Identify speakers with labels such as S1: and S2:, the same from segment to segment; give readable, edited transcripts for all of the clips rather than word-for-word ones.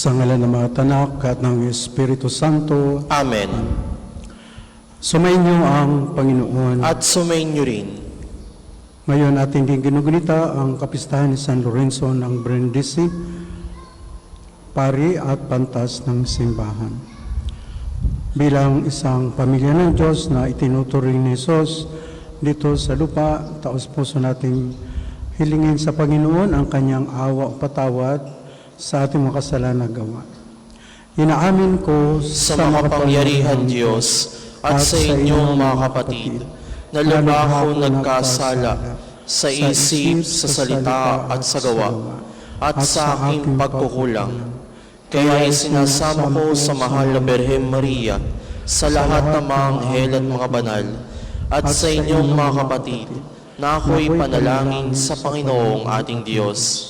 S1: Sa ngalan ng mga tanak at ng Espiritu Santo.
S2: Amen.
S1: Sumainyo ang Panginoon.
S2: At sumainyo rin.
S1: Ngayon ating ginugunita ang kapistahan ni San Lorenzo ng Brindisi, pari at pantas ng simbahan. Bilang isang pamilya ng Diyos na itinuturing ni Jesus dito sa lupa, taos puso nating hilingin sa Panginoon ang kanyang awa o patawad sa ating mga kasalanan na gawa. Inaamin ko
S2: sa makapangyarihan Diyos at sa inyong mga kapatid, na lubha ko nagkasala sa isip, sa salita at sa gawa, at sa aking pagkukulang. Kaya isinasama ko sa mahal na Birhen Maria, sa lahat ng mga anghel at mga banal, at sa inyong mga kapatid, na ako'y panalangin sa Panginoong ating Diyos.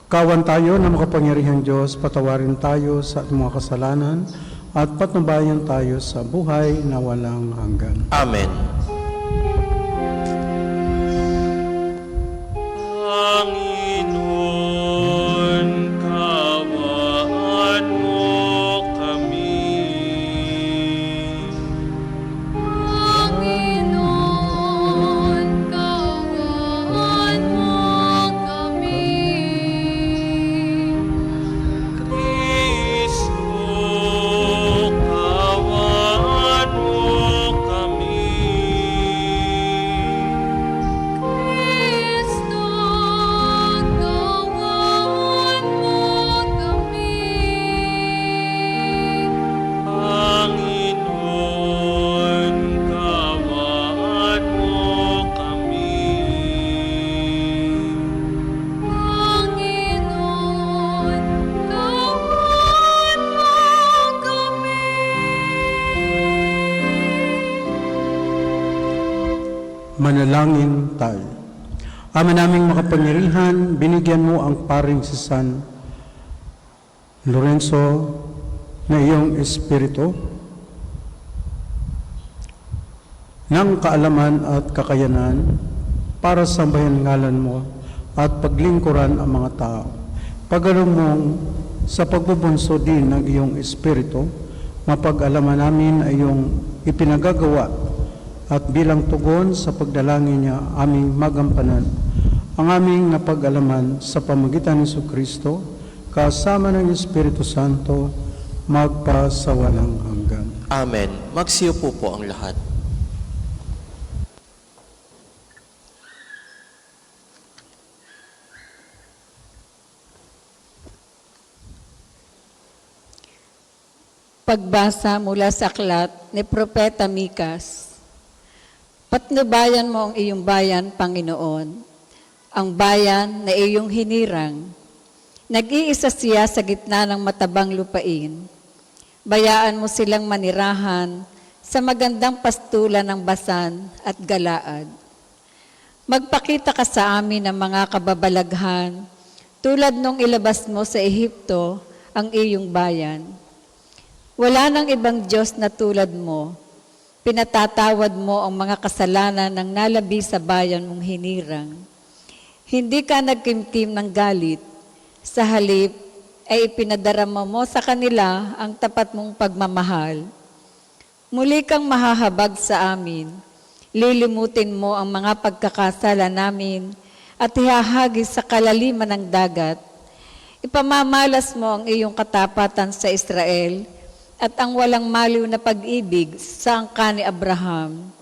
S1: Kawan tayo ng makapangyarihang Diyos, patawarin tayo sa ating mga kasalanan at patnubayan tayo sa buhay na walang hanggan.
S2: Amen.
S3: Panginoon, kawaan mo kami.
S4: Panginoon, kawaan mo kami.
S3: Kristo, kawaan mo kami.
S4: Kristo, kawaan mo kami.
S3: Panginoon, kawaan mo kami.
S4: Panginoon, kawaan mo kami.
S1: Manalangin tayo. Ama naming makapangyarihan, binigyan mo ang paring si San Lorenzo na iyong espiritu ng kaalaman at kakayanan para sambahin ngalan mo at paglingkuran ang mga tao. Paganoon mong sa pagbubunso din ng iyong espiritu, mapag-alaman namin ay iyong ipinagagawa at bilang tugon sa pagdalangin niya aming magampanan ang aming napag-alaman sa pamagitan ni Jesucristo kasama ng Espiritu Santo magpasawalang hanggan.
S2: Amen. Magsiupo po ang lahat.
S5: Pagbasa mula sa aklat ni Propeta Mikas. Patnubayan mo ang iyong bayan, Panginoon, ang bayan na iyong hinirang. Nag-iisa siya sa gitna ng matabang lupain. Bayaan mo silang manirahan sa magandang pastulan ng Basan at Galaad. Magpakita ka sa amin ng mga kababalaghan, tulad nung ilabas mo sa Ehipto ang iyong bayan. Wala nang ibang Diyos na tulad mo. Pinatatawad mo ang mga kasalanan ng nalabi sa bayan mong hinirang. Hindi ka nagkimkim ng galit. Sa halip ay ipinadarama mo sa kanila ang tapat mong pagmamahal. Muli kang mahahabag sa amin. Lilimutin mo ang mga pagkakasala namin at ihahagis sa kalaliman ng dagat. Ipamamalas mo ang iyong katapatan sa Israel at ang walang maliw na pag-ibig sa angka ni Abraham.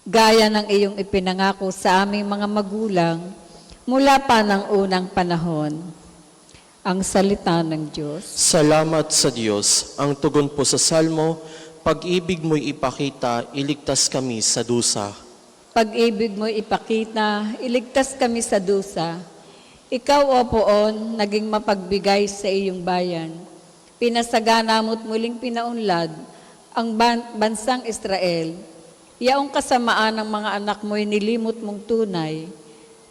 S5: Gaya ng iyong ipinangako sa aming mga magulang mula pa ng unang panahon. Ang salita ng Diyos.
S2: Salamat sa Diyos. Ang tugon po sa Salmo, pag-ibig mo'y ipakita, iligtas kami sa dusa.
S5: Pag-ibig mo ipakita, iligtas kami sa dusa. Ikaw, O Poon, naging mapagbigay sa iyong bayan. Pinasagana mo't muling pinaunlad ang bansang Israel. Yaong kasamaan ng mga anak mo'y nilimot mong tunay.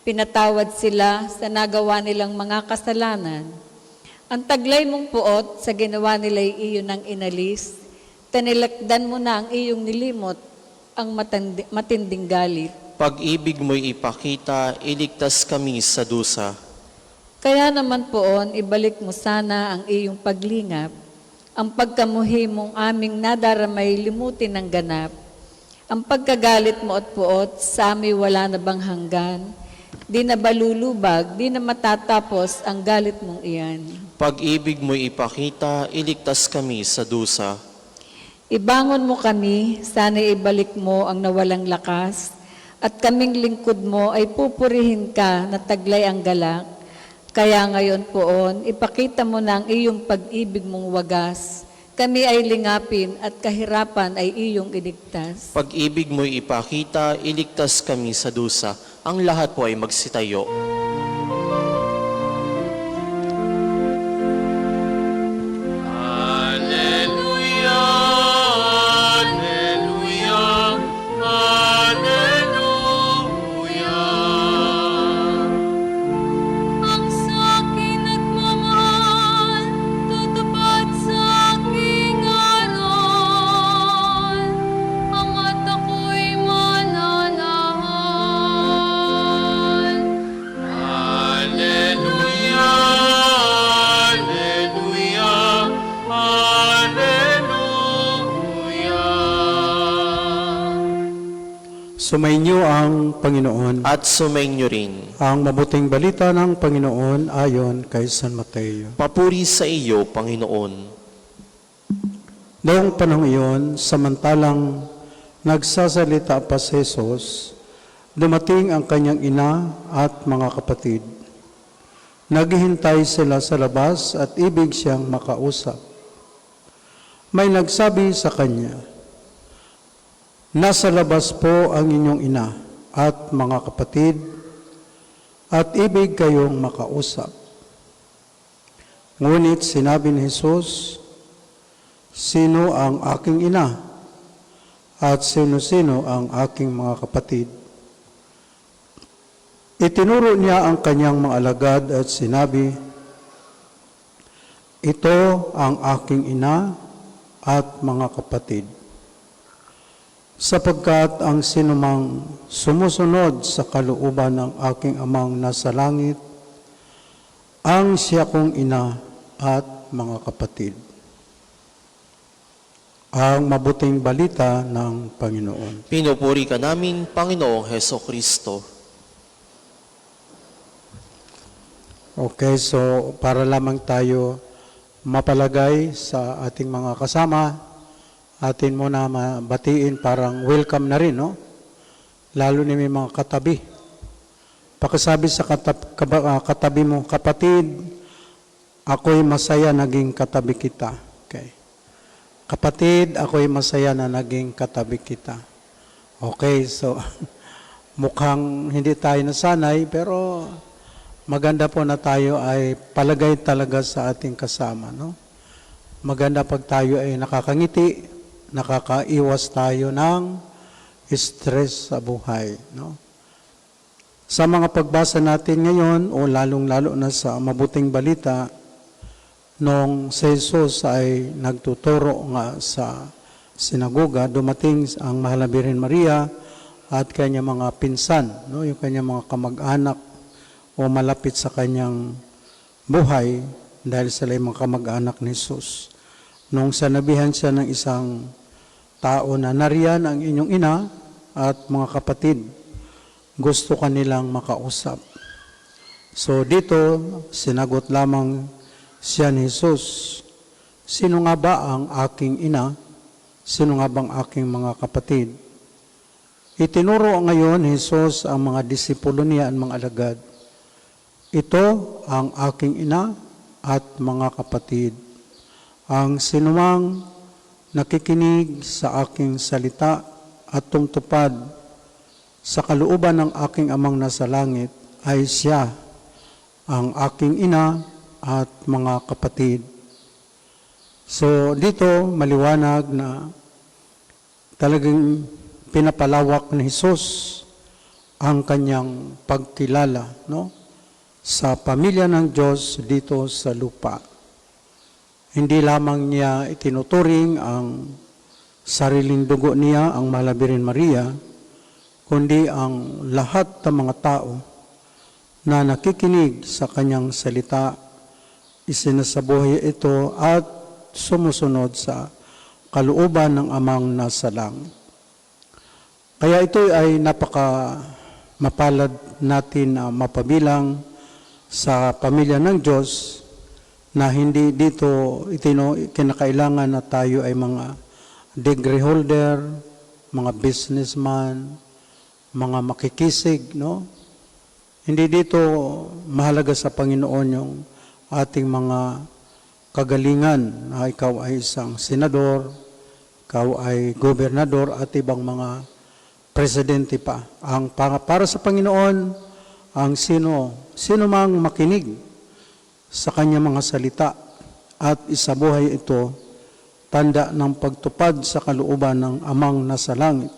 S5: Pinatawad sila sa nagawa nilang mga kasalanan. Ang taglay mong puot sa ginawa nila'y iyon ang inalis. Tanilakdan mo na ang iyong nilimot, ang matinding galit.
S2: Pag-ibig mo'y ipakita, iligtas kami sa dusa.
S5: Kaya naman poon, ibalik mo sana ang iyong paglingap, ang pagkamuhi mong aming nadaramay limutin ng ganap, ang pagkagalit mo at puot sa amin wala na bang hanggan, di na balulubag, di na matatapos ang galit mong iyan.
S2: Pag-ibig mo'y ipakita, iligtas kami sa dusa.
S5: Ibangon mo kami, sana ibalik mo ang nawalang lakas, at kaming lingkod mo ay pupurihin ka na taglay ang galak. Kaya ngayon poon, ipakita mo na ang iyong pag-ibig mong wagas. Kami ay lingapin at kahirapan ay iyong iligtas.
S2: Pag-ibig mo'y ipakita, iligtas kami sa dusa. Ang lahat po ay magsitayo.
S3: Alleluia, Alleluia, Alleluia.
S4: Ang sakin at mamahal, tutupad sa aking aral. Ang at ako'y mananahan.
S3: Alleluia, Alleluia, Alleluia.
S1: Sumainyo ang Panginoon.
S2: At sumainyo rin.
S1: Ang mabuting balita ng Panginoon ayon kay San Mateo.
S2: Papuri sa iyo, Panginoon.
S1: Noong panahon iyon, samantalang nagsasalita pa si Jesus, dumating ang kanyang ina at mga kapatid. Naghihintay sila sa labas at ibig siyang makausap. May nagsabi sa kanya, "Nasa labas po ang inyong ina at mga kapatid at ibig kayong makausap." Ngunit sinabi ni Jesus, "Sino ang aking ina at sino-sino ang aking mga kapatid?" Itinuro niya ang kanyang mga alagad at sinabi, "Ito ang aking ina at mga kapatid. Sapagkat ang sinumang sumusunod sa kalooban ng aking amang nasa langit, ang siya kong ina at mga kapatid." Ang mabuting balita ng Panginoon.
S2: Pinupuri ka namin, Panginoong Heso Kristo.
S1: Okay, so para lamang tayo mapalagay sa ating mga kasama, atin muna mabatiin parang welcome na rin, no? Lalo na may mga katabi. Pakisabi sa katabi mo, "Kapatid, ako'y masaya naging katabi kita." Okay. "Kapatid, ako'y masaya na naging katabi kita." Okay, so mukhang hindi tayo nasanay, pero maganda po na tayo ay palagay talaga sa ating kasama, no? Maganda pag tayo ay nakakangiti, nakakaiwas tayo ng stress sa buhay, no? Sa mga pagbasa natin ngayon, o lalong-lalo na sa mabuting balita, nung si Jesus ay nagtuturo nga sa sinagoga, dumating ang Mahal na Birhen Maria at kanyang mga pinsan, no? Yung kanyang mga kamag-anak o malapit sa kanyang buhay dahil sila ay mga kamag-anak ni Jesus. Nung sanabihan siya ng isang tao na, "Nariyan ang inyong ina at mga kapatid, gusto kanilang makausap." So dito, sinagot lamang siya ni Jesus, "Sino nga ba ang aking ina? Sino nga bang aking mga kapatid?" Itinuro ngayon ni Jesus ang mga disipulo niya at mga alagad. "Ito ang aking ina at mga kapatid. Ang sinumang nakikinig sa aking salita at tumutupad sa kalooban ng aking amang nasa langit ay siya ang aking ina at mga kapatid." So dito maliwanag na talagang pinapalawak ni Jesus ang kanyang pagkilala, no? Sa pamilya ng Diyos dito sa lupa. Hindi lamang niya itinuturing ang sariling dugo niya, ang Mahal na Birhen Maria, kundi ang lahat ng mga tao na nakikinig sa kanyang salita, isinasabuhay ito at sumusunod sa kalooban ng amang nasa langit. Kaya ito ay napaka mapalad natin na mapabilang sa pamilya ng Diyos na hindi dito kinakailangan na tayo ay mga degree holder, mga businessman, mga makikisig, no? Hindi dito mahalaga sa Panginoon yung ating mga kagalingan na ikaw ay isang senador, ikaw ay gobernador at ibang mga presidente pa. Ang para sa Panginoon, ang sino mang makinig sa kanyang mga salita at isabuhay ito, tanda ng pagtupad sa kalooban ng amang nasa langit,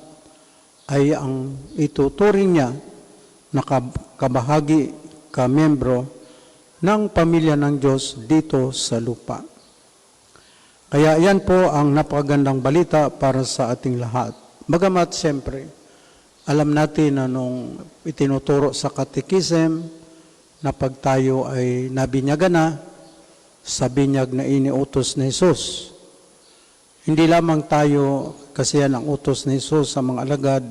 S1: ay ang ituturing niya na kabahagi, kamembro ng pamilya ng Diyos dito sa lupa. Kaya yan po ang napakagandang balita para sa ating lahat. Bagamat siyempre, alam natin na nung itinuturo sa katekism na pag tayo ay nabinyagan na sa binyag na iniutos ni Jesus, hindi lamang tayo, kasi yan ang utos ni Jesus sa mga alagad,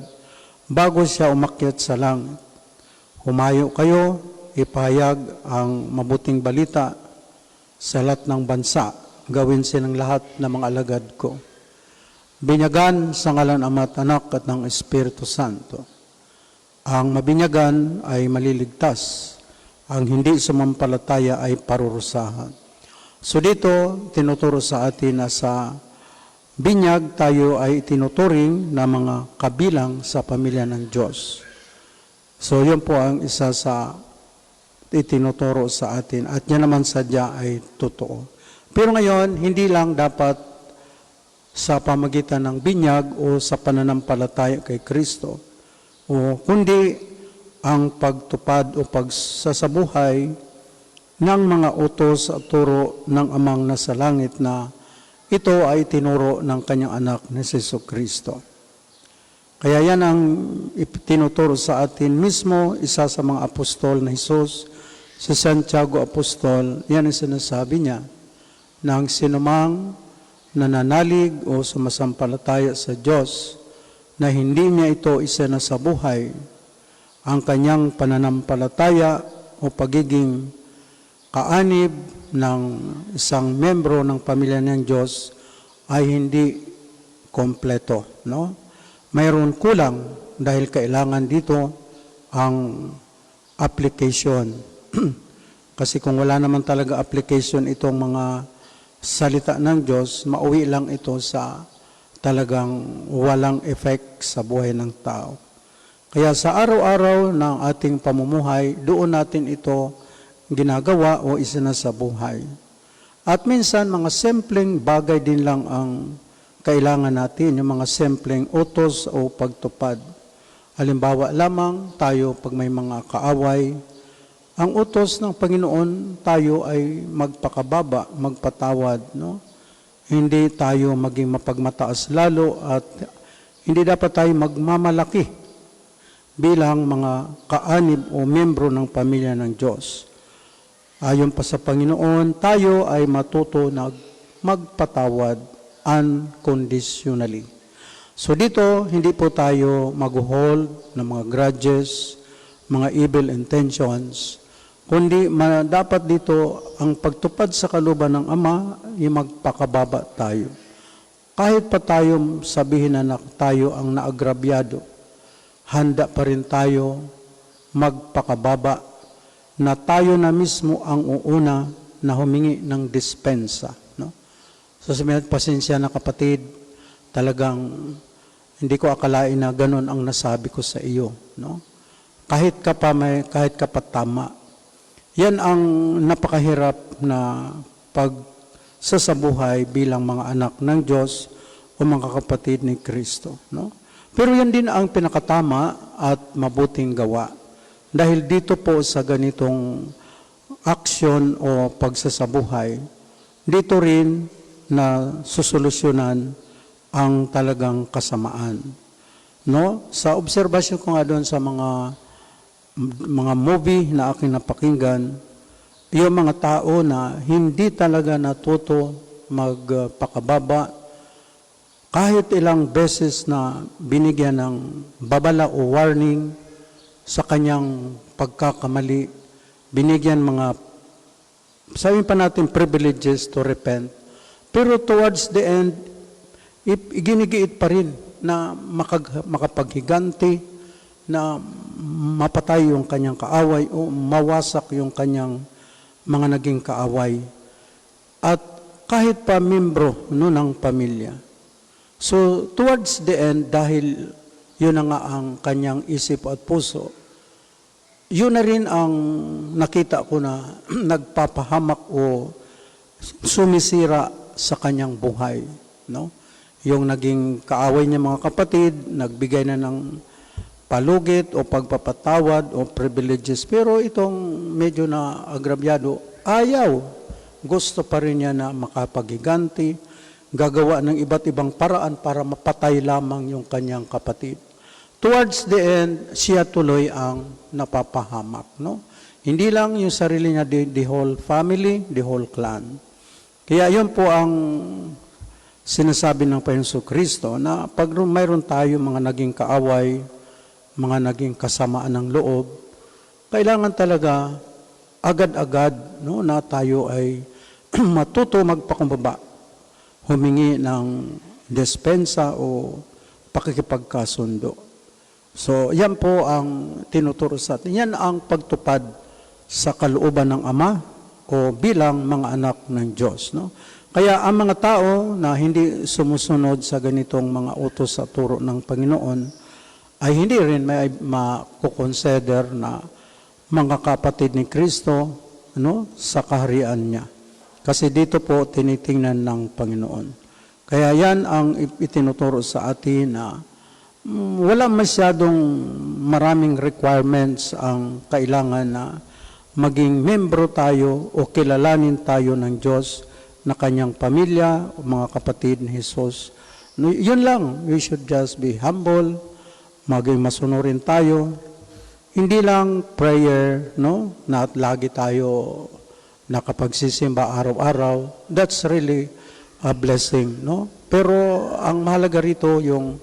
S1: bago siya umakyat sa langit. Humayo kayo, ipahayag ang mabuting balita sa lahat ng bansa. Gawin silang lahat ng mga alagad ko. Binyagan sa ngalan ng Ama at Anak at ng Espiritu Santo. Ang mabinyagan ay maliligtas. Ang hindi sumampalataya ay parurusahan. So dito, tinuturo sa atin na sa binyag tayo ay tinuturing na mga kabilang sa pamilya ng Diyos. So yun po ang isa sa itinuturo sa atin at yan naman sadya ay totoo. Pero ngayon, hindi lang dapat sa pamagitan ng binyag o sa pananampalataya kay Kristo, kundi ang pagtupad o pagsasabuhay ng mga utos at turo ng amang nasa langit na ito ay tinuro ng kanyang anak na si Jesucristo. Kaya yan ang tinuturo sa atin mismo, isa sa mga apostol na Jesus, si Santiago Apostol, yan ang sinasabi niya, na ang sinumang nananalig o sumasampalataya sa Diyos na hindi niya ito isinasabuhay, ang kanyang pananampalataya o pagiging kaanib ng isang membro ng pamilya ng Diyos ay hindi kompleto, no? Mayroon kulang dahil kailangan dito ang application. Kasi kung wala naman talaga application itong mga salita ng Diyos, mauwi lang ito sa talagang walang effect sa buhay ng tao. Kaya sa araw-araw ng ating pamumuhay, doon natin ito ginagawa o isinasabuhay. At minsan, mga simpleng bagay din lang ang kailangan natin, yung mga simpleng utos o pagtupad. Halimbawa lamang, tayo pag may mga kaaway, ang utos ng Panginoon, tayo ay magpakababa, magpatawad, no? Hindi tayo maging mapagmataas lalo at hindi dapat tayo magmamalaki bilang mga kaanib o membro ng pamilya ng Diyos. Ayon pa sa Panginoon, tayo ay matuto na magpatawad unconditionally. So dito, hindi po tayo mag-hold ng mga grudges, mga evil intentions, kundi dapat dito ang pagtupad sa kalooban ng Ama, yung magpakababa tayo. Kahit pa tayo sabihin na tayo ang naagrabyado, handa pa rin tayo magpakababa na tayo na mismo ang uuna na humingi ng dispensa. No? So sabihin, pasensya na kapatid, talagang hindi ko akalain na ganun ang nasabi ko sa iyo. No? Kahit ka pa tama. Yan ang napakahirap na pagsasabuhay bilang mga anak ng Diyos o mga kapatid ni Kristo. No? Pero yan din ang pinakatama at mabuting gawa. Dahil dito po sa ganitong aksyon o pagsasabuhay, dito rin na susolusyonan ang talagang kasamaan. No? Sa obserbasyon ko nga doon sa mga mga movie na aking napakinggan, yung mga tao na hindi talaga natuto magpakababa, kahit ilang beses na binigyan ng babala o warning sa kanyang pagkakamali, binigyan mga, sabihin pa natin, privileges to repent. Pero towards the end, iginigiit pa rin na makapaghiganti, na mapatay yung kanyang kaaway o mawasak yung kanyang mga naging kaaway. At kahit pa membro ng pamilya. So towards the end, dahil yun na nga ang kanyang isip at puso, yun na rin ang nakita ko na nagpapahamak o sumisira sa kanyang buhay. No? Yung naging kaaway niya mga kapatid, nagbigay na ng palugit o pagpapatawad o privileges. Pero itong medyo na agrabyado, ayaw. Gusto pa rin niya na makapaghiganti, gagawa ng iba't ibang paraan para mapatay lamang yung kanyang kapatid. Towards the end, siya tuloy ang napapahamak. No? Hindi lang yung sarili niya, the whole family, the whole clan. Kaya yun po ang sinasabi ng Panginoon Kristo na pag mayroon tayo mga naging kaaway, mga naging kasamaan ng loob, kailangan talaga agad-agad na tayo ay matuto magpakumbaba, humingi ng despensa o pakikipagkasundo. So, yan po ang tinuturo sa atin. Yan ang pagtupad sa kalooban ng Ama o bilang mga anak ng Diyos. No? Kaya ang mga tao na hindi sumusunod sa ganitong mga utos sa turo ng Panginoon ay hindi rin may makukonsider na mga kapatid ni Kristo sa kaharian niya. Kasi dito po tinitingnan ng Panginoon. Kaya yan ang itinuturo sa atin na wala masyadong maraming requirements ang kailangan na maging membro tayo o kilalanin tayo ng Diyos na kanyang pamilya o mga kapatid ni Jesus. Yun lang, we should just be humble, maging masunurin tayo. Hindi lang prayer, na lagi tayo nakapagsisimba araw-araw. That's really a blessing, Pero ang mahalaga rito yung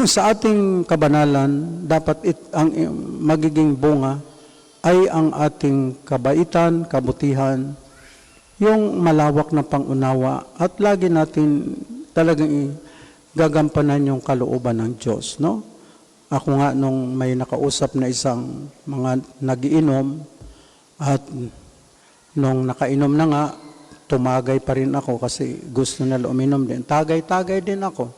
S1: sa ating kabanalan, dapat ang magiging bunga ay ang ating kabaitan, kabutihan, yung malawak na pangunawa at lagi natin talagang gagampanan yung kalooban ng Diyos. Ako nga nung may nakausap na isang mga nagiinom at nung nakainom na nga, tumagay pa rin ako kasi gusto nila uminom din. Tagay-tagay din ako.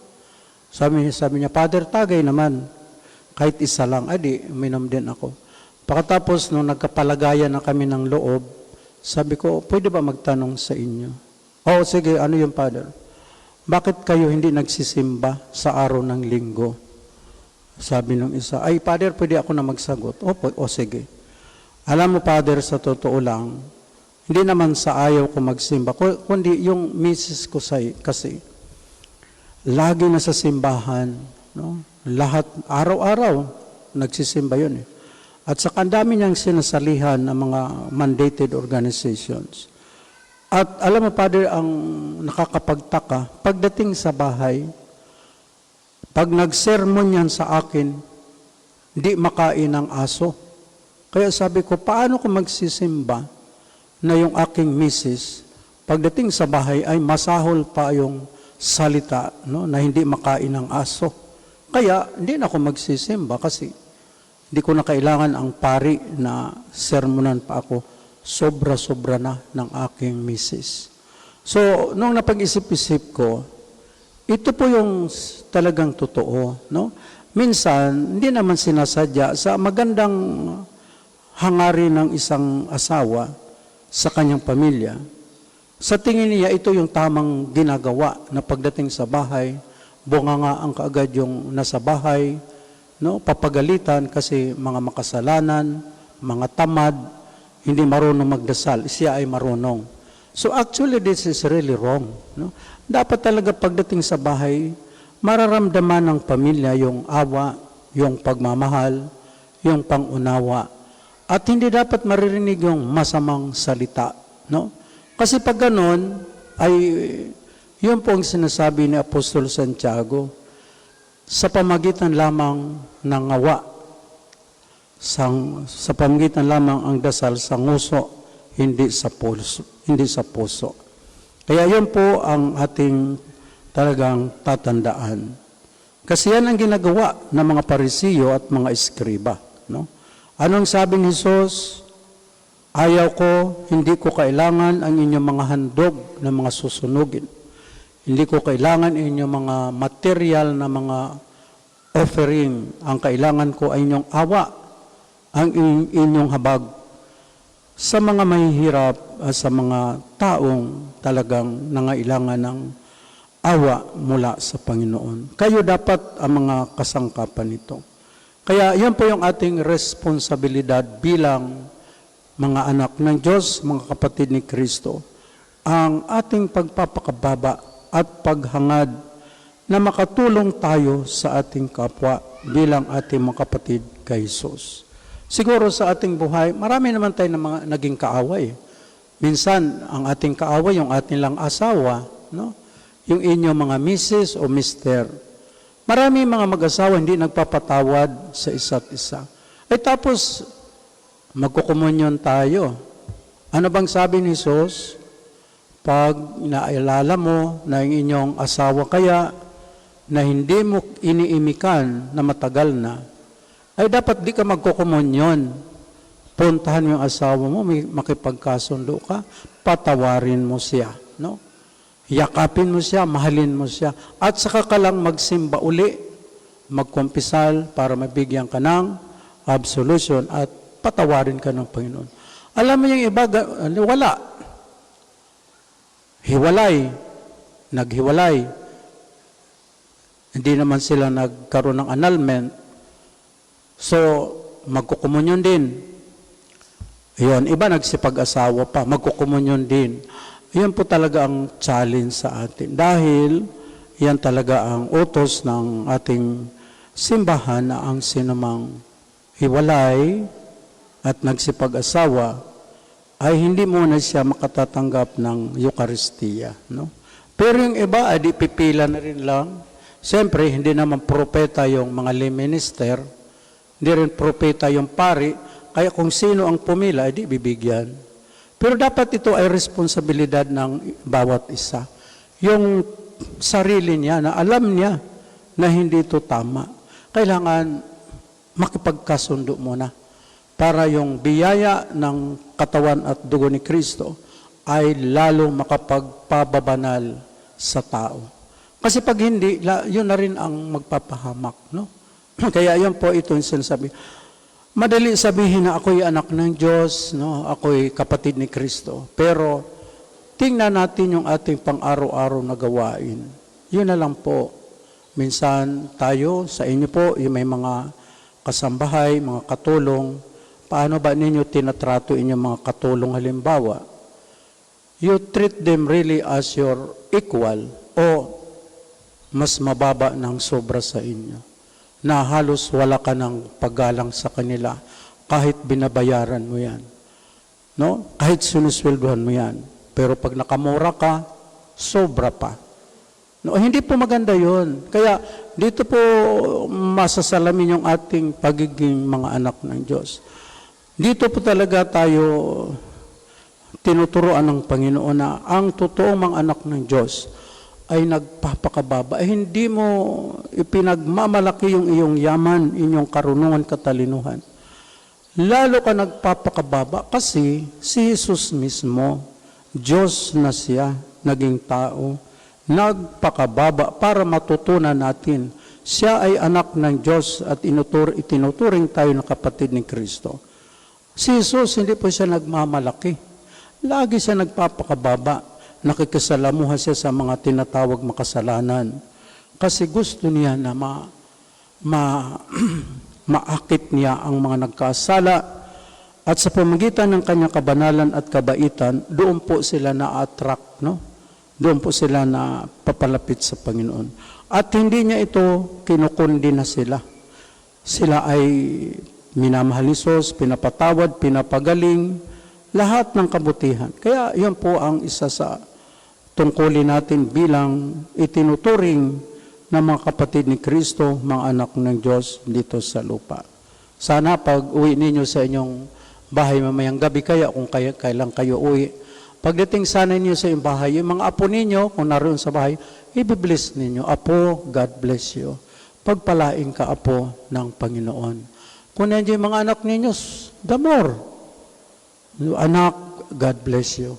S1: Sabi niya, Father, tagay naman. Kahit isa lang, di, uminom din ako. Pagkatapos, nung nagkapalagayan na kami ng loob, sabi ko, pwede ba magtanong sa inyo? Oo, sige, ano yung Father? Bakit kayo hindi nagsisimba sa araw ng linggo? Sabi ng isa, ay, Father, pwede ako na magsagot. O sige. Alam mo, Father, sa totoo lang, hindi naman sa ayaw ko magsimba, kundi yung misis ko kasi, lagi na sa simbahan, lahat, araw-araw, nagsisimba yun. At saka ang dami niyang sinasalihan ng mga mandated organizations. At alam mo, Father, ang nakakapagtaka, pagdating sa bahay, pag nag-sermon yan sa akin, di makain ng aso. Kaya sabi ko, paano ko magsisimba na yung aking misis, pagdating sa bahay ay masahol pa yung salita na hindi makain ng aso. Kaya hindi na ako magsisimba kasi hindi ko na kailangan ang pari na sermonan pa ako. Sobra-sobra na ng aking misis. So, nung napag-isip-isip ko, ito po yung talagang totoo. Minsan, hindi naman sinasadya sa magandang hangarin ng isang asawa sa kanyang pamilya. Sa tingin niya, ito yung tamang ginagawa na pagdating sa bahay, bunganga ang kaagad yung nasa bahay, papagalitan kasi mga makasalanan, mga tamad, hindi marunong magdasal, siya ay marunong. So actually, this is really wrong. Dapat talaga pagdating sa bahay, mararamdaman ng pamilya yung awa, yung pagmamahal, yung pangunawa. At hindi dapat maririnig yung masamang salita. No? Kasi pag ganon, ay yun po ang sinasabi ni Apostol Santiago, sa pamagitan lamang ng awa, sa pamagitan lamang ang dasal sa nguso, hindi sa puso. Kaya yun po ang ating talagang tatandaan. Kasi yan ang ginagawa ng mga Parisiyo at mga eskriba. No? Anong sabi ni Jesus? Ayaw ko, hindi ko kailangan ang inyong mga handog na mga susunugin. Hindi ko kailangan inyong mga material na mga offering. Ang kailangan ko ay inyong awa, ang inyong habag sa mga mahihirap, sa mga taong talagang nangailangan ng awa mula sa Panginoon. Kayo dapat ang mga kasangkapan nito. Kaya yan po yung ating responsibilidad bilang mga anak ng Diyos, mga kapatid ni Kristo, ang ating pagpapakababa at paghangad na makatulong tayo sa ating kapwa bilang ating mga kapatid kay Jesus. Siguro sa ating buhay, marami naman tayo na mga naging kaaway. Minsan, ang ating kaaway, yung ating lang asawa, no? Yung inyong mga misis o mister. Marami mga mag-asawa hindi nagpapatawad sa isa't isa. Ay tapos, magkukumunyon tayo. Ano bang sabi ni Jesus? Pag naalala mo na yung inyong asawa kaya na hindi mo iniimikan na matagal na, ay dapat di ka magkukumunyon. Puntahan mo yung asawa mo, may makipagkasundo ka, patawarin mo siya. No? Yakapin mo siya, mahalin mo siya. At saka ka lang magsimba uli, magkumpisal para mabigyan ka ng absolution at patawarin ka ng Panginoon. Alam mo yung iba, wala. Hiwalay. Naghiwalay. Hindi naman sila nagkaroon ng annulment. So, magkukumunyon din. Ayun, iba nagsipag-asawa pa, magkukumunyon din. Yan po talaga ang challenge sa atin. Dahil yan talaga ang utos ng ating simbahan na ang sinumang hiwalay at nagsipag-asawa ay hindi muna siya makatatanggap ng Eucharistia. No? Pero yung iba, ay di pipila na rin lang. Siyempre, hindi naman propeta yung mga lay minister, hindi rin propeta yung pari, kaya kung sino ang pumila, ay di bibigyan. Pero dapat ito ay responsibilidad ng bawat isa. Yung sarili niya, na alam niya na hindi ito tama, kailangan makipagkasundo muna para yung biyaya ng katawan at dugo ni Kristo ay lalong makapagpababanal sa tao. Kasi pag hindi, yun na rin ang magpapahamak. No? Kaya yun po ito yung sinasabi. Madali sabihin na ako'y anak ng Diyos, no? Ako'y kapatid ni Kristo. Pero tingnan natin yung ating pang-araw-araw na gawain. Yun na lang po. Minsan tayo, sa inyo po, yung may mga kasambahay, mga katulong, paano ba ninyo tinatrato inyong mga katulong halimbawa? You treat them really as your equal o mas mababa ng sobra sa inyo, na halos wala ka ng paggalang sa kanila kahit binabayaran mo yan. No? Kahit sinusweldohan mo yan. Pero pag nakamura ka, sobra pa. No, hindi po maganda yon. Kaya dito po masasalamin yung ating pagiging mga anak ng Diyos. Dito po talaga tayo tinuturoan ng Panginoon na ang totoong mga anak ng Diyos ay nagpapakababa. Hindi mo ipinagmamalaki yung iyong yaman, inyong karunungan, katalinuhan. Lalo ka nagpapakababa kasi si Jesus mismo, Diyos na siya, naging tao, nagpakababa para matutunan natin. Siya ay anak ng Diyos at itinuturing tayo na kapatid ni Kristo. Si Jesus, hindi po siya nagmamalaki. Lagi siya nagpapakababa. Nakikisalamuha siya sa mga tinatawag makasalanan. Kasi gusto niya na maakit niya ang mga nagkasala at sa pamagitan ng kanyang kabanalan at kabaitan, doon po sila na-attract, no? Doon po sila na papalapit sa Panginoon. At hindi niya ito kinukundi na sila. Sila ay minamahal ni Jesus, pinapatawad, pinapagaling, lahat ng kabutihan. Kaya yan po ang isa sa tungkulin natin bilang itinuturing ng mga kapatid ni Kristo, mga anak ng Diyos dito sa lupa. Sana pag uwi ninyo sa inyong bahay mamayang gabi, kaya kung kailan kayo uwi, pagdating sana ninyo sa inyong bahay, yung mga apo ninyo, kung naroon sa bahay, i-bless ninyo. Apo, God bless you. Pagpalaing ka, apo ng Panginoon. Kung nandiyan yung mga anak ninyo, the more. Anak, God bless you.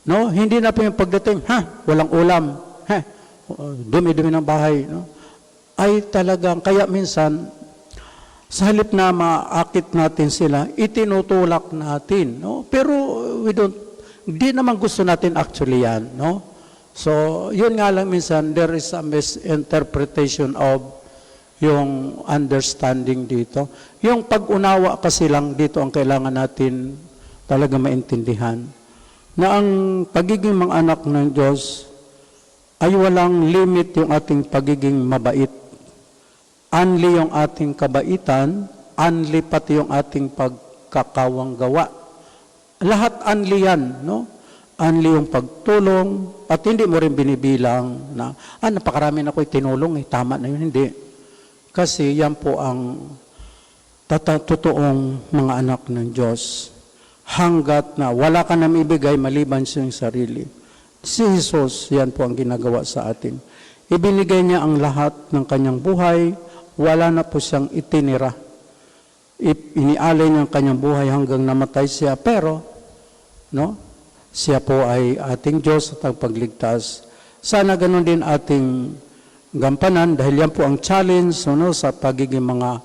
S1: No? Hindi na po yung pagdating, walang ulam. Dumi-dumi ng bahay. No? Ay talagang, kaya minsan, sa halip na maakit natin sila, itinutulak natin. No? Pero hindi naman gusto natin actually yan. No? So, yun nga lang minsan, there is a misinterpretation of yung understanding dito. Yung pag-unawa kasi lang dito ang kailangan natin talaga maintindihan. Na ang pagiging mga anak ng Diyos ay walang limit yung ating pagiging mabait. Unli yung ating kabaitan, unli pati yung ating pagkakawang gawa. Lahat unli yan, no? Unli yung pagtulong, at hindi mo rin binibilang na, napakarami na ko'y tinulong, tama na yun, hindi. Kasi yan po ang totoong mga anak ng Diyos. Hanggat na wala ka na ibigay maliban sa iyong sarili. Si Jesus, yan po ang ginagawa sa atin. Ibinigay niya ang lahat ng kanyang buhay, wala na po siyang itinira. Inialay niya ang kanyang buhay hanggang namatay siya, pero no, siya po ay ating Diyos at ang pagligtas. Sana ganun din ating gampanan dahil yan po ang challenge sa pagiging mga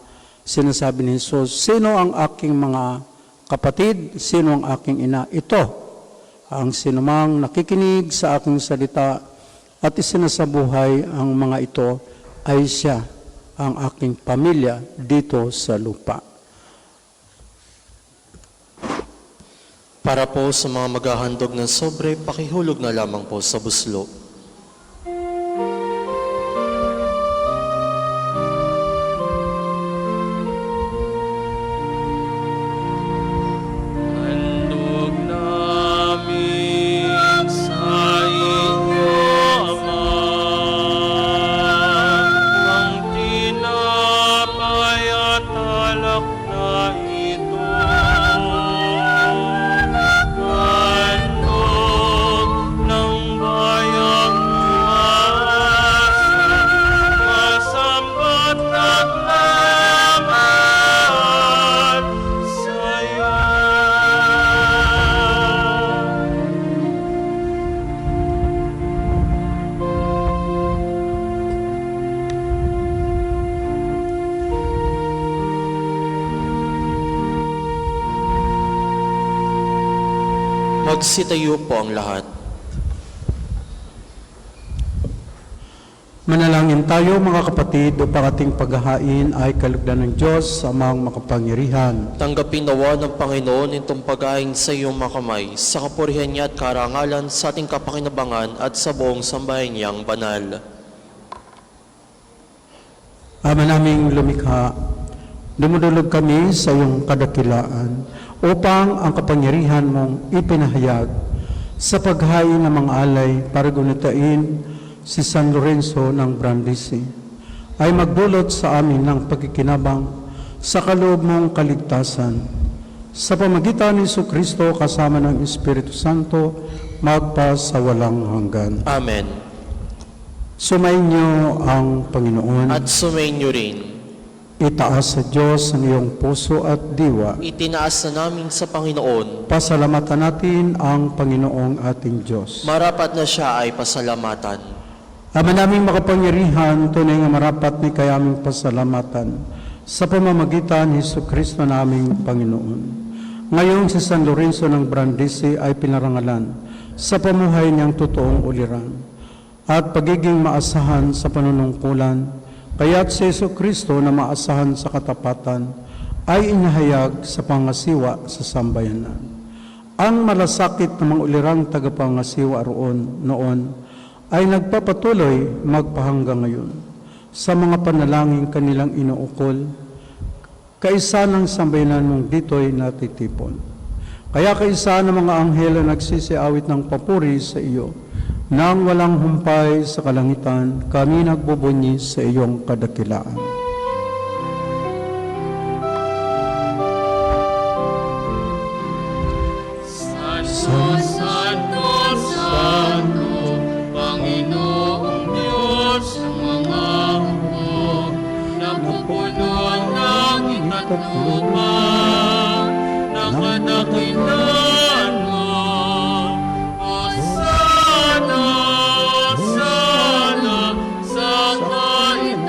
S1: sinasabi ni Jesus. Sino ang aking mga kapatid? Sino ang aking ina? Ito, ang sinumang nakikinig sa aking salita at isinasabuhay ang mga ito ay siya, ang aking pamilya dito sa lupa.
S2: Para po sa mga maghahandog ng sobre, pakihulog na lamang po sa buslo.
S3: Handog namin sa inyo, Ama, ang tinapay at alak na ito. Handog ng bayang umasa, masambat at laman sa'yo.
S2: Magsitayo po ang lahat.
S1: Manalangin tayo mga kapatid upang ating paghahain ay kalugdan ng Diyos sa amang makapangyarihan.
S2: Tanggapin nawa ng Panginoon itong paghain sa iyong mga kamay, sa kapurihan niya at karangalan, sa ating kapakinabangan at sa buong sambahan niyang banal.
S1: Ama naming lumikha, dumudulog kami sa iyong kadakilaan upang ang kapangyarihan mong ipinahayag sa paghain ng mga alay para gunitain si San Lorenzo ng Brindisi ay magdulot sa amin ng pagkikinabang sa kaloob mong kaligtasan. Sa pamagitan ni Jesucristo kasama ng Espiritu Santo, magpa sa walang hanggan.
S2: Amen.
S1: Sumainyo ang Panginoon.
S2: At sumainyo rin.
S1: Itaas sa Diyos ang iyong puso at diwa.
S2: Itinaas na namin sa Panginoon.
S1: Pasalamatan natin ang Panginoong ating Diyos.
S2: Marapat na siya ay pasalamatan.
S1: Ama naming makapangyarihan, tunay nga marapat ni kayaming pasalamatan sa pamamagitan ni Jesucristo naming Panginoon. Ngayong si San Lorenzo ng Brindisi ay pinarangalan sa pamuhay niyang totoong uliran at pagiging maasahan sa panunungkulan. Kaya't si Jesucristo na maasahan sa katapatan ay inahayag sa pangasiwa sa sambayanan. Ang malasakit ng mga ulirang tagapangasiwa noon ay nagpapatuloy magpahanggang ngayon sa mga panalangin kanilang inuukol. kaisa ng sambayanan mong dito'y natitipon. Kaya kaisa ng mga anghel na nagsisiawit ng papuri sa iyo, nang walang humpay sa kalangitan, kami nagbubunyi sa iyong kadakilaan.
S3: Santo, Santo, Santo, Panginoong Diyos ng mga hukbo, napupuno ang langit at lupa, nakadakilaan mo. Hosana, Hosana, sa kaitaasan,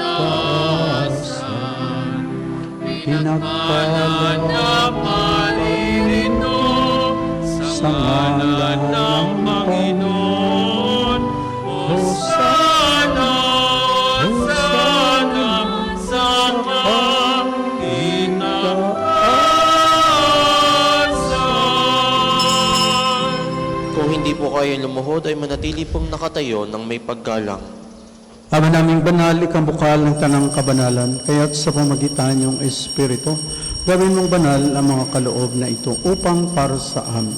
S3: pinagpala na paririto, sa ngalan ng Panginoon. Hosana, Hosana, sa kaitaasan.
S2: Kung hindi po kayo lumuhod, ay manatili pong nakatayo ng may paggalang.
S1: Ama naming banal, ikang bukal ng tanang kabanalan, kaya't sa pamagitan ng Espiritu, gawin mong banal ang mga kaloob na ito upang para sa amin,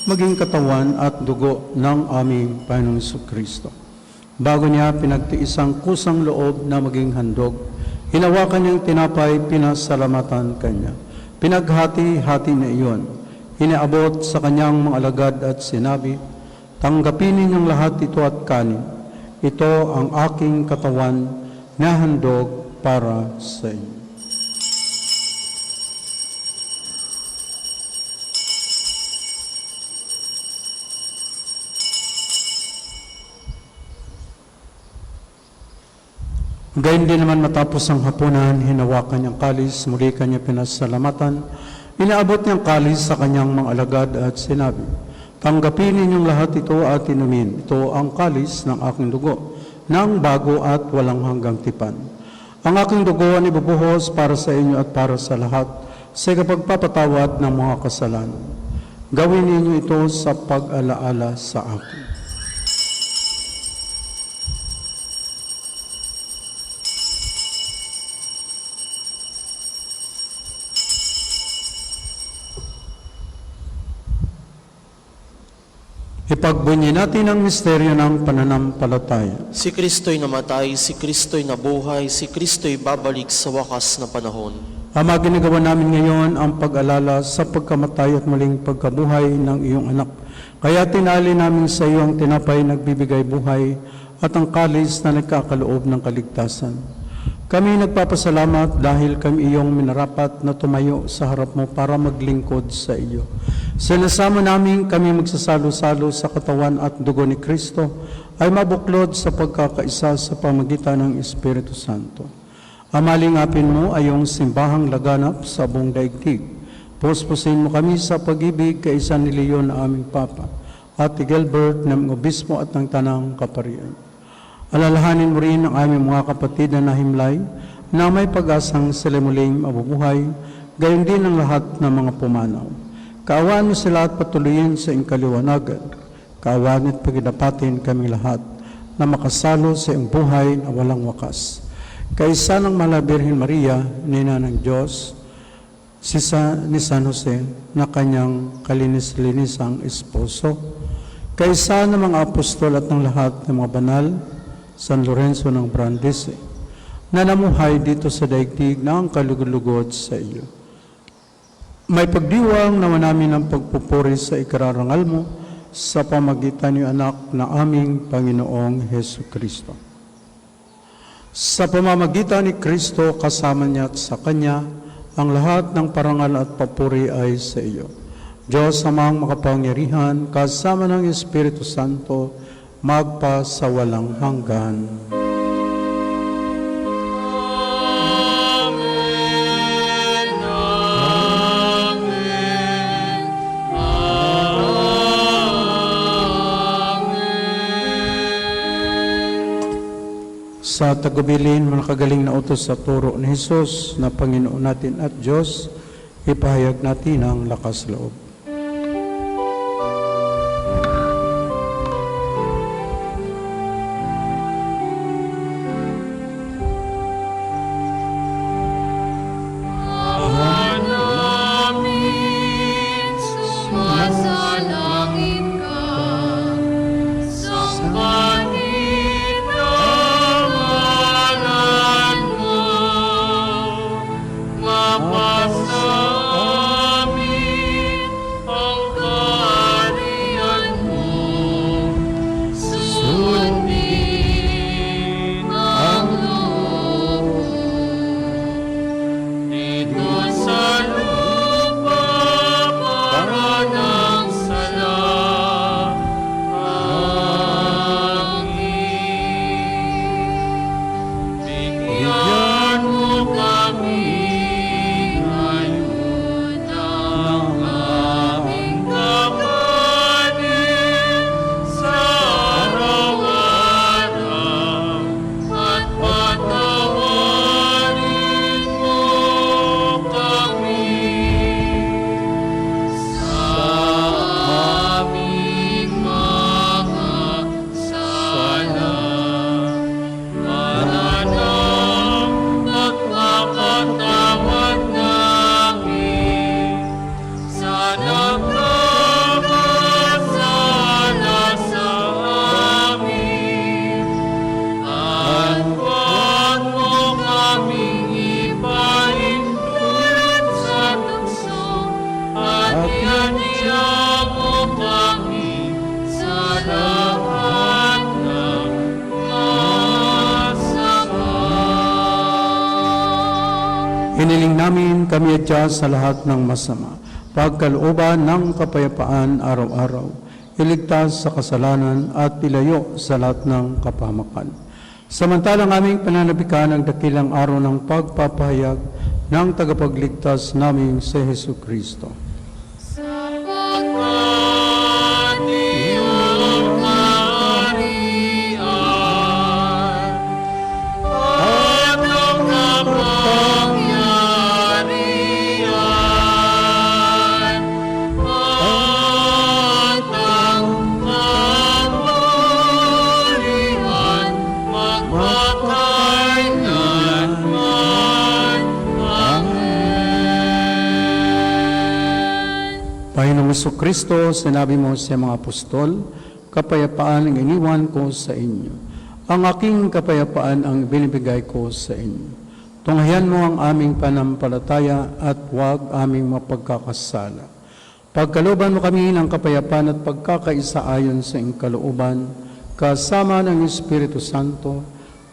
S1: maging katawan at dugo ng aming Panginoong Jesucristo. Bago niya pinagtiis ang kusang loob na maging handog, hinawakan niyang tinapay, pinasalamatan kanya. Pinaghati-hati na iyon, inaabot sa kanyang mga alagad at sinabi, tanggapin ninyong lahat ito at kanin. Ito ang aking katawan na handog para sa inyo. Gayun din naman matapos ang hapunan, hinawakan niyang kalis, muli kanya pinasalamatan, inaabot niyang kalis sa kanyang mga alagad at sinabi, tanggapin ninyong lahat ito at inumin. Ito ang kalis ng aking dugo, ng bago at walang hanggang tipan. Ang aking dugo ay ibubuhos para sa inyo at para sa lahat sa kapagpapatawad ng mga kasalanan. Gawin ninyo ito sa pag-alaala sa akin. Ipagbunyi natin ang misteryo ng pananampalataya.
S2: Si Kristo'y namatay, si Kristo'y nabuhay, si Kristo'y babalik sa wakas na panahon.
S1: Ama, ginagawa namin ngayon ang pag-alala sa pagkamatay at muling pagkabuhay ng iyong anak. Kaya tinali namin sa iyo ang tinapay nagbibigay buhay at ang kalis na nagkakaloob ng kaligtasan. Kami nagpapasalamat dahil kami iyong minarapat na tumayo sa harap mo para maglingkod sa iyo. Sinasama namin kami magsasalo-salo sa katawan at dugo ni Kristo ay mabuklod sa pagkakaisa sa pamagitan ng Espiritu Santo. Amalingapin mo ay iyong simbahang laganap sa buong daigdig. Puspusin mo kami sa pag-ibig kay San Leon na aming Papa at Gilbert ng obispo at ng tanang kaparian. Alalahanin mo rin ang aming mga kapatid na nahimlay na may pag-asang sila muling mabubuhay, gayon din ang lahat ng mga pumanaw. Kaawaan mo sila at patuloyin sa iyong kaliwanagan. Kaawaan at pagdapatin kami lahat na makasalo sa iyong buhay na walang wakas. Kaisa ng Mahal Birhen Maria, Nina ng Diyos, ni San Jose na kanyang kalinis-linisang esposo, kaisa ng mga apostol at ng lahat ng mga banal, San Lorenzo ng Brandisi, na namuhay dito sa daigdig na ang kalugod-lugod sa iyo. May pagdiwang naman namin ang pagpupuri sa ikararangal mo sa pamagitan ni anak na aming Panginoong Hesu Kristo. Sa pamamagitan ni Kristo, kasama niya at sa Kanya, ang lahat ng parangal at papuri ay sa iyo. Diyos amang makapangyarihan, kasama ng Espiritu Santo, magpa sa walang hanggan.
S3: Amen. Amen. Amen.
S1: Sa tagubilin, mga kagaling na utos sa turo ni Jesus na Panginoon natin at Diyos, ipahayag natin ang lakas loob.
S3: mapasa amin ang kaharian mo. Sundin ang loob mo dito sa lupa para ng sala. Bigyan mo kami ngayon ng aming kakanin sa araw-araw at patawarin mo kami sa aming mga sala. Para ng pagpapatawad namin sa nagkakasala sa amin. At huwag mo kaming ipaintulad sa tukso at ianiya mo kami sa lahat ng masama.
S1: Hiniling namin kami at Diyos sa lahat ng masama, pagkalooban ng kapayapaan araw-araw, iligtas sa kasalanan at ilayo sa lahat ng kapahamakan. Samantalang aming pananabikan ang dakilang araw ng pagpapahayag ng tagapagligtas naming si Hesu Kristo.
S3: Sapagkat iyong kaharian at ang kapangyarihan at ang kamulian magpakailanman. Amen.
S1: Panginoong Jesucristo, sinabi mo sa mga apostol, kapayapaan ang iniwan ko sa inyo. Ang aking kapayapaan ang binibigay ko sa inyo. Tunghayan mo ang aming panampalataya at huwag aming mapagkakasala. Pagkalooban mo kami ng kapayapaan at pagkakaisa ayon sa iyong kalooban, kasama ng Espiritu Santo,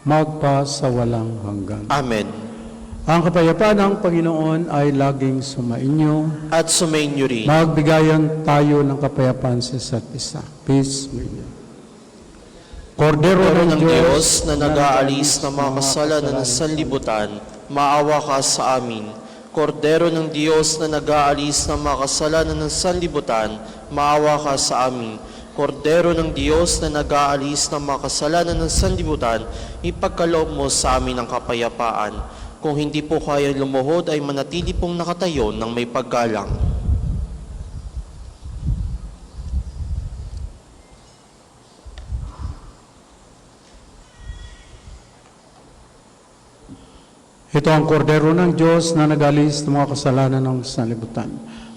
S1: magpa sa walang hanggan.
S2: Amen.
S1: Ang kapayapaan ng Panginoon ay laging sumainyo.
S2: At sumainyo rin.
S1: Magbigayan tayo ng kapayapaan sa isa't isa. Peace be with you. Kordero
S2: Pero
S1: ng
S2: ng Diyos na nag-aalis ng mga kasalanan ng sanlibutan, maawa ka sa amin. Kordero ng Diyos na nag-aalis ng mga kasalanan ng sanlibutan, maawa ka sa amin. Kordero ng Diyos na nag-aalis ng mga kasalanan ng sanlibutan, ipagkaloob mo sa amin ang kapayapaan. Kung hindi po kaya lumuhod ay manatili pong nakatayo ng may paggalang.
S1: Ito ang kordero ng Diyos na nag-alis ng mga kasalanan ng sanlibutan.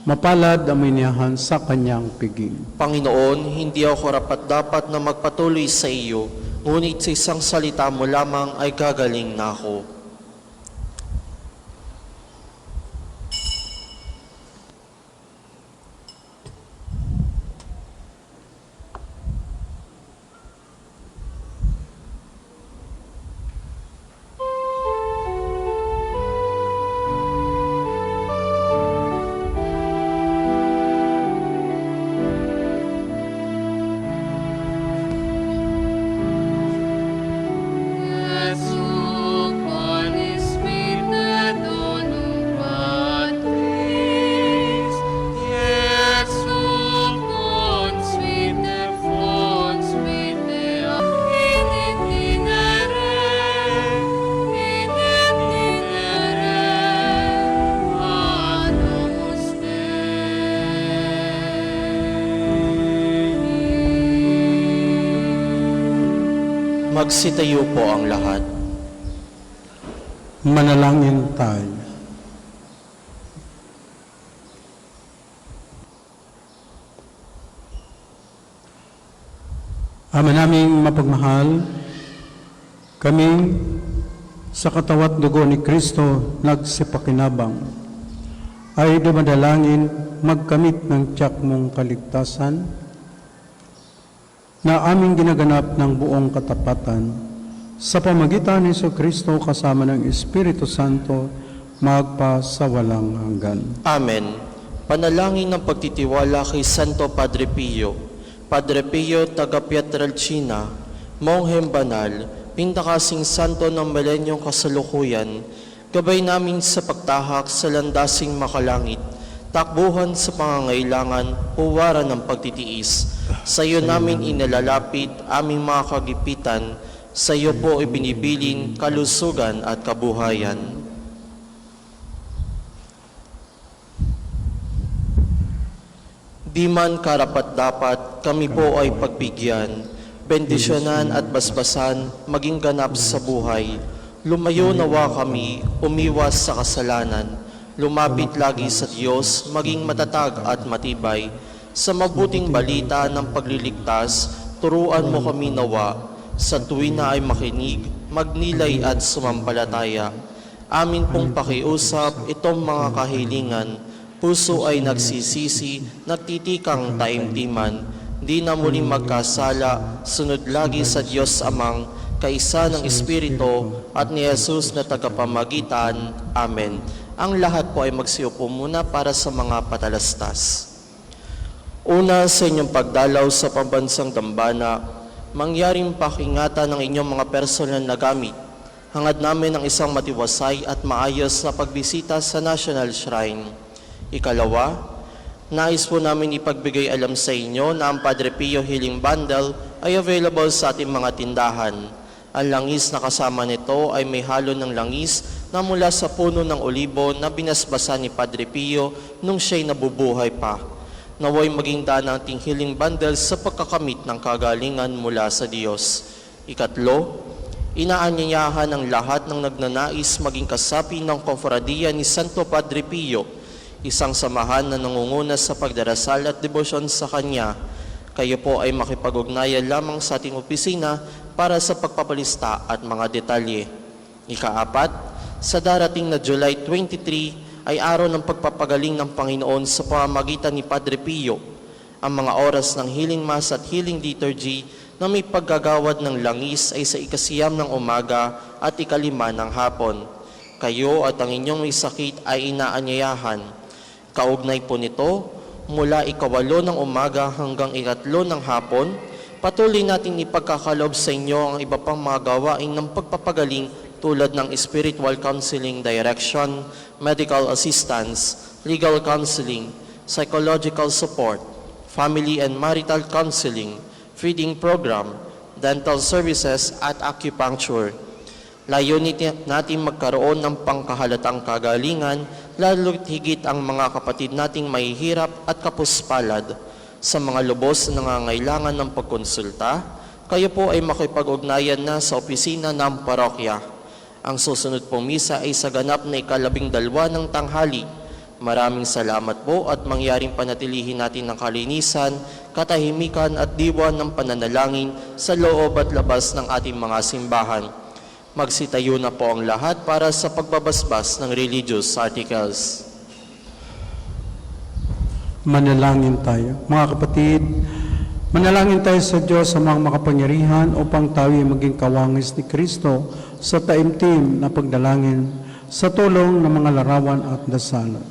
S1: Mapalad ang miniyahan sa kanyang piging.
S2: Panginoon, hindi ako karapat-dapat na magpatuloy sa iyo, ngunit sa isang salita mo lamang ay gagaling na ako. Magsitayo po ang lahat.
S1: Manalangin tayo. Ama naming mapagmahal, kaming sa katawat dugo ni Kristo nagsipakinabang ay dumadalangin magkamit ng tiyak mong kaligtasan na aming ginaganap ng buong katapatan sa pamagitan ni Kristo kasama ng Espiritu Santo magpa sa walang hanggan.
S2: Amen. Panalangin ng pagtitiwala kay Santo Padre Pio. Padre Pio, taga Pietrelcina, Mongheng Banal, pintakasing santo ng milenyong kasalukuyan, gabay namin sa pagtahak sa landasing makalangit, takbuhan sa pangangailangan, huwaran ng pagtitiis. Sa iyo namin inalalapit aming mga kagipitan, sa iyo po ibinibilin kalusugan at kabuhayan. Di man karapat-dapat, kami po ay pagbigyan, bendisyonan at basbasan, maging ganap sa buhay. Lumayo nawa kami, umiwas sa kasalanan, lumapit lagi sa Diyos, maging matatag at matibay. Sa mabuting balita ng pagliligtas, turuan mo kami nawa, sa tuwin na ay makinig, magnilay at sumampalataya. Amin pong pakiusap itong mga kahilingan, puso ay nagsisisi, nagtitikang taimtiman, di na muling magkasala, sunod lagi sa Diyos Amang, kaisa ng Espiritu at ni Jesus na tagapamagitan. Amen. Ang lahat po ay magsiupo muna para sa mga patalastas. Una, sa inyong pagdalaw sa pambansang dambana, mangyaring pakingatan ng inyong mga personal na gamit. Hangad namin ang isang matiwasay at maayos na pagbisita sa National Shrine. Ikalawa, nais po namin ipagbigay alam sa inyo na ang Padre Pio Healing Bundle ay available sa ating mga tindahan. Ang langis na kasama nito ay may halo ng langis na mula sa puno ng olibo na binasbasan ni Padre Pio nung siya'y nabubuhay pa. Naway maging daan ang ating healing bundle sa pagkakamit ng kagalingan mula sa Diyos. Ikatlo, inaanyayahan ang lahat ng nagnanais maging kasapi ng Konferadiya ni Santo Padre Pio, isang samahan na nangunguna sa pagdarasal at debosyon sa Kanya. Kayo po ay makipag-ugnayan lamang sa ating opisina para sa pagpapalista at mga detalye. Ikaapat, sa darating na July 23 ay araw ng pagpapagaling ng Panginoon sa pamamagitan ni Padre Pio. Ang mga oras ng healing mass at healing liturgy na may paggagawad ng langis ay sa 9 ng umaga at 5 ng hapon. Kayo at ang inyong may sakit ay inaanyayahan. Kaugnay po nito, mula 8 ng umaga hanggang 3 ng hapon, patuloy natin ipagkakalob sa inyo ang iba pang mga gawain ng pagpapagaling tulad ng spiritual counseling direction, medical assistance, legal counseling, psychological support, family and marital counseling, feeding program, dental services at acupuncture. Layunin natin magkaroon ng pangkahalatang kagalingan, lalo't higit ang mga kapatid nating mahihirap at kapuspalad. Sa mga lubos na nangangailangan ng pagkonsulta, kayo po ay makipag-ugnayan na sa opisina ng parokya. Ang susunod pong misa ay sa ganap na 12 ng tanghali. Maraming salamat po at mangyaring panatilihin natin ng kalinisan, katahimikan at diwa ng pananalangin sa loob at labas ng ating mga simbahan. Magsitayo na po ang lahat para sa pagbabasbas ng religious articles.
S1: Manalangin tayo. Mga kapatid, manalangin tayo sa Diyos sa mga makapangyarihan upang tayo ay maging kawangis ni Kristo sa taimtim na pagdalangin sa tulong ng mga larawan at dasalan.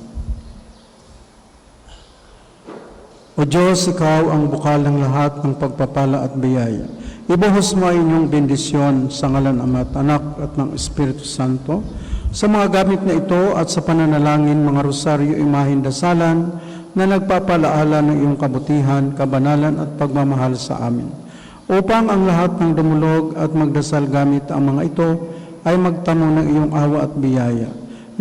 S1: O Diyos, Ikaw ang bukal ng lahat ng pagpapala at biyaya. Ibuhos mo ang inyong bendisyon sa ngalan ng Ama at Anak at ng Espiritu Santo sa mga gamit na ito at sa pananalangin, mga rosaryo, imahin, dasalan na nagpapalaala ng iyong kabutihan, kabanalan at pagmamahal sa amin. Upang ang lahat ng dumulog at magdasal gamit ang mga ito ay magtamo ng iyong awa at biyaya.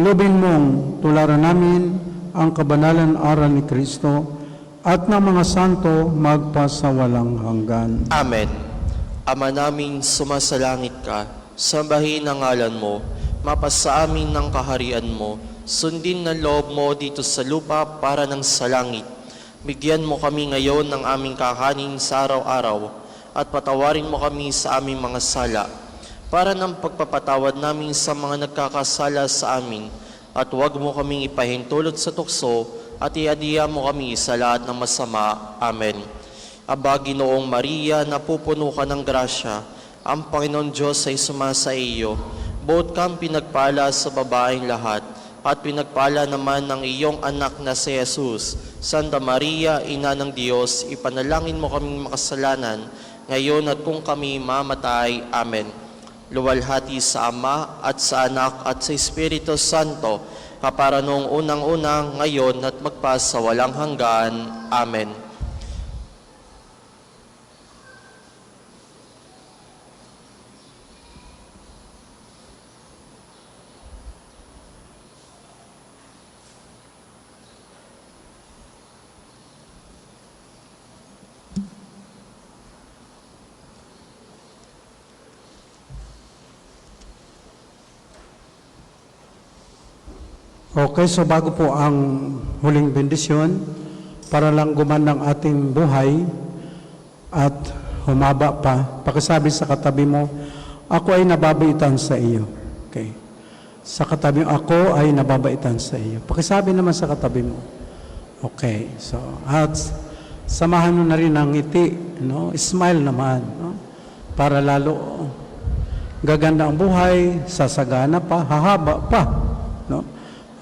S1: Lubin mong tularan namin ang kabanalan aral ni Kristo at ng mga santo magpa sa walang hanggan.
S2: Amen. Ama namin, sumasalangit ka, sambahin ang ngalan mo, mapasa amin ng kaharian mo, sundin ng loob mo dito sa lupa para ng sa langit. Bigyan mo kami ngayon ng aming kakanin sa araw-araw at patawarin mo kami sa aming mga sala para ng pagpapatawad namin sa mga nagkakasala sa amin at huwag mo kaming ipahintulot sa tukso at iadiya mo kami sa lahat ng masama. Amen. Aba, Ginoong Maria, napupuno ka ng grasya, ang Panginoon Diyos ay sumasa iyo. Buot kang pinagpala sa babaeng lahat, at pinagpala naman ng iyong anak na si Jesus. Santa Maria, Ina ng Diyos, ipanalangin mo kaming makasalanan, ngayon at kung kami mamatay. Amen. Luwalhati sa Ama, at sa Anak, at sa Espiritu Santo, kapara noong unang-unang, ngayon at magpa sa walang hanggan. Amen.
S1: Okay, so bago po ang huling bendisyon, para lang gumanda ang ating buhay at humaba pa, pakisabi sa katabi mo, ako ay nababaitan sa iyo. Okay. Sa katabi mo, ako ay nababaitan sa iyo. Pakisabi naman sa katabi mo. Okay, so at samahan mo na rin ang ngiti, no? Smile naman, no? Para lalo gaganda ang buhay, sasagana pa, hahaba pa, no?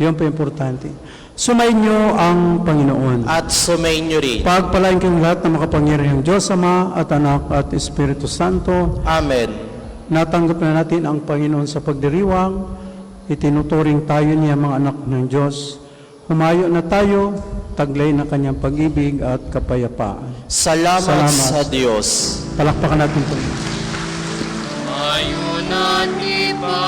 S1: Yun po importante. Sumainyo ang Panginoon.
S2: At sumayin niyo rin.
S1: Pagpalain kayong lahat ng makapangyarihang Diyos, Ama at Anak at Espiritu Santo.
S2: Amen.
S1: Natanggap na natin ang Panginoon sa pagdiriwang. Itinuturing tayo niya mga anak ng Diyos. Humayo na tayo, taglay na kanyang pag-ibig at kapayapaan.
S2: Salamat sa Diyos.
S1: Palakpakan natin po.
S3: Ayun at iba